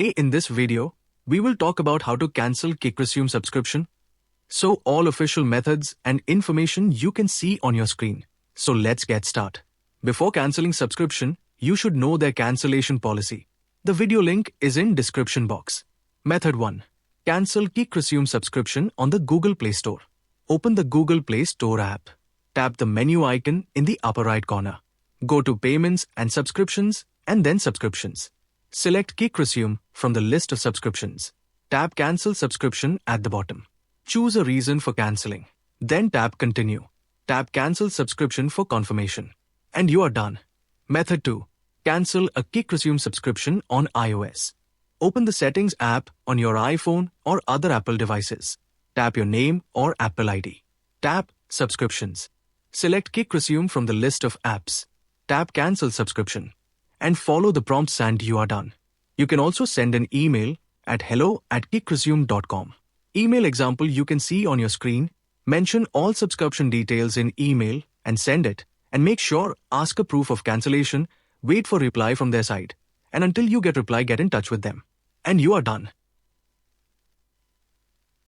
In this video, we will talk about how to cancel Kickresume subscription. So all official methods and information you can see on your screen. So let's get started. Before canceling subscription, you should know their cancellation policy. The video link is in description box. Method 1. Cancel Kickresume subscription on the Google Play Store. Open the Google Play Store app. Tap the menu icon in the upper right corner. Go to Payments and Subscriptions and then Subscriptions. Select Kickresume from the list of subscriptions. Tap Cancel Subscription at the bottom. Choose a reason for cancelling. Then tap Continue. Tap Cancel Subscription for confirmation. And you are done. Method 2. Cancel a Kickresume subscription on iOS. Open the Settings app on your iPhone or other Apple devices. Tap your name or Apple ID. Tap Subscriptions. Select Kickresume from the list of apps. Tap Cancel Subscription. And follow the prompts and you are done. You can also send an email at hello@kickresume.com. Email example you can see on your screen. Mention all subscription details in email and send it. And make sure ask a proof of cancellation. Wait for reply from their side. And until you get reply, get in touch with them. And you are done.